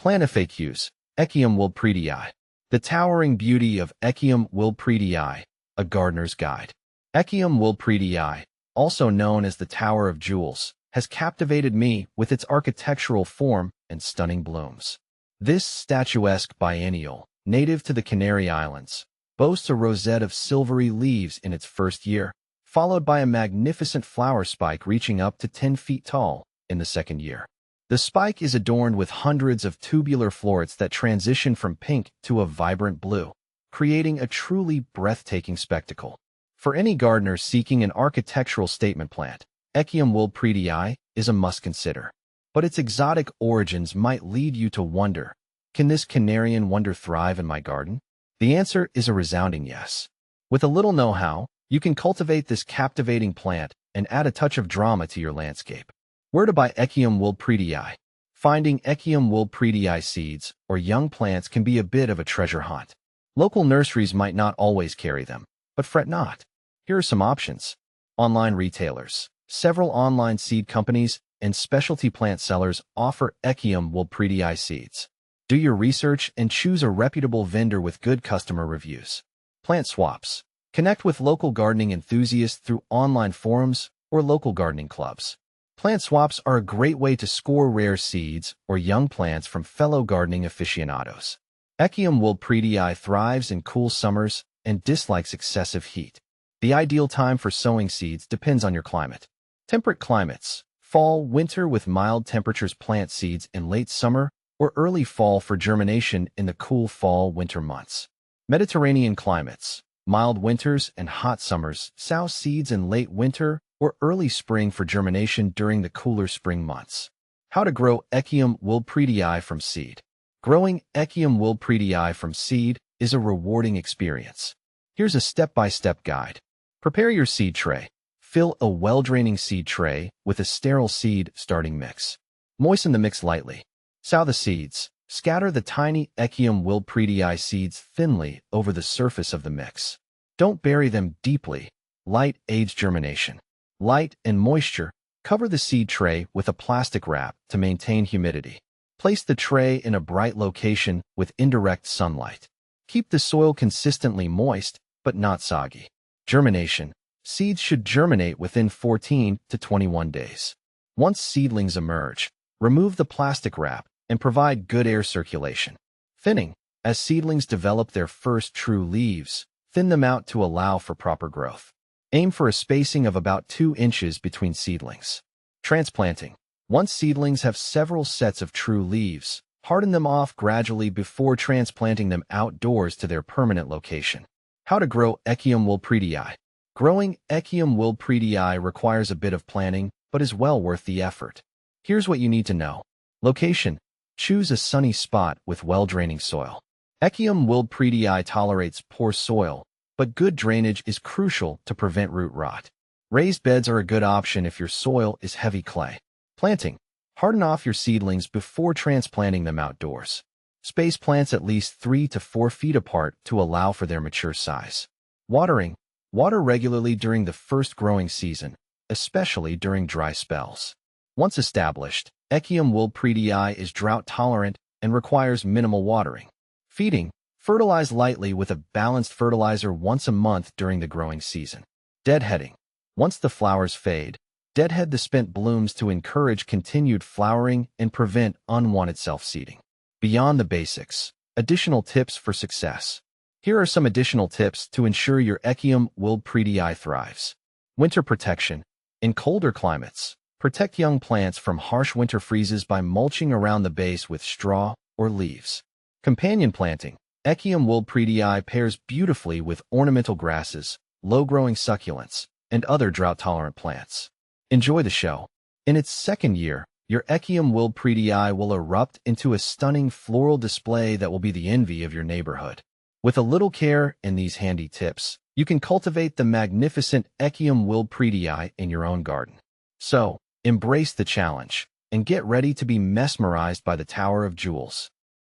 Plant FAQs. Echium Wildpretii. The towering beauty of Echium Wildpretii, a gardener's guide. Echium Wildpretii, also known as the Tower of Jewels, has captivated me with its architectural form and stunning blooms. This statuesque biennial, native to the Canary Islands, boasts a rosette of silvery leaves in its first year, followed by a magnificent flower spike reaching up to 10 feet tall in the second year. The spike is adorned with hundreds of tubular florets that transition from pink to a vibrant blue, creating a truly breathtaking spectacle. For any gardener seeking an architectural statement plant, Echium Wildpretii is a must-consider. But its exotic origins might lead you to wonder, can this Canarian wonder thrive in my garden? The answer is a resounding yes. With a little know-how, you can cultivate this captivating plant and add a touch of drama to your landscape. Where to buy Echium Wildpretii? Finding Echium Wildpretii seeds or young plants can be a bit of a treasure hunt. Local nurseries might not always carry them, but fret not. Here are some options. Online retailers. Several online seed companies and specialty plant sellers offer Echium Wildpretii seeds. Do your research and choose a reputable vendor with good customer reviews. Plant swaps. Connect with local gardening enthusiasts through online forums or local gardening clubs. Plant swaps are a great way to score rare seeds or young plants from fellow gardening aficionados. Echium Wildpretii thrives in cool summers and dislikes excessive heat. The ideal time for sowing seeds depends on your climate. Temperate climates. Fall, winter with mild temperatures. Plant seeds in late summer or early fall for germination in the cool fall-winter months. Mediterranean climates. Mild winters and hot summers. Sow seeds in late winter or early spring for germination during the cooler spring months. How to grow Echium Wildpretii from seed. Growing Echium Wildpretii from seed is a rewarding experience. Here's a step-by-step guide. Prepare your seed tray. Fill a well-draining seed tray with a sterile seed starting mix. Moisten the mix lightly. Sow the seeds. Scatter the tiny Echium Wildpretii seeds thinly over the surface of the mix. Don't bury them deeply. Light aids germination. Light and moisture. Cover the seed tray with a plastic wrap to maintain humidity. Place the tray in a bright location with indirect sunlight. Keep the soil consistently moist, but not soggy. Germination. Seeds should germinate within 14 to 21 days. Once seedlings emerge, remove the plastic wrap and provide good air circulation. Thinning. As seedlings develop their first true leaves, thin them out to allow for proper growth. Aim for a spacing of about 2 inches between seedlings. Transplanting. Once seedlings have several sets of true leaves, harden them off gradually before transplanting them outdoors to their permanent location. How to grow Echium Wildpretii. Growing Echium Wildpretii requires a bit of planning, but is well worth the effort. Here's what you need to know. Location. Choose a sunny spot with well-draining soil. Echium Wildpretii tolerates poor soil, but good drainage is crucial to prevent root rot. Raised beds are a good option if your soil is heavy clay. Planting. Harden off your seedlings before transplanting them outdoors. Space plants at least 3 to 4 feet apart to allow for their mature size. Watering. Water regularly during the first growing season, especially during dry spells. Once established, Echium Wildpretii is drought-tolerant and requires minimal watering. Feeding. Fertilize lightly with a balanced fertilizer once a month during the growing season. Deadheading. Once the flowers fade, deadhead the spent blooms to encourage continued flowering and prevent unwanted self-seeding. Beyond the basics, additional tips for success. Here are some additional tips to ensure your Echium Wildpretii thrives. Winter protection. In colder climates, protect young plants from harsh winter freezes by mulching around the base with straw or leaves. Companion planting. Echium Wildpretii pairs beautifully with ornamental grasses, low-growing succulents, and other drought-tolerant plants. Enjoy the show. In its second year, your Echium Wildpretii will erupt into a stunning floral display that will be the envy of your neighborhood. With a little care and these handy tips, you can cultivate the magnificent Echium Wildpretii in your own garden. So, embrace the challenge and get ready to be mesmerized by the Tower of Jewels.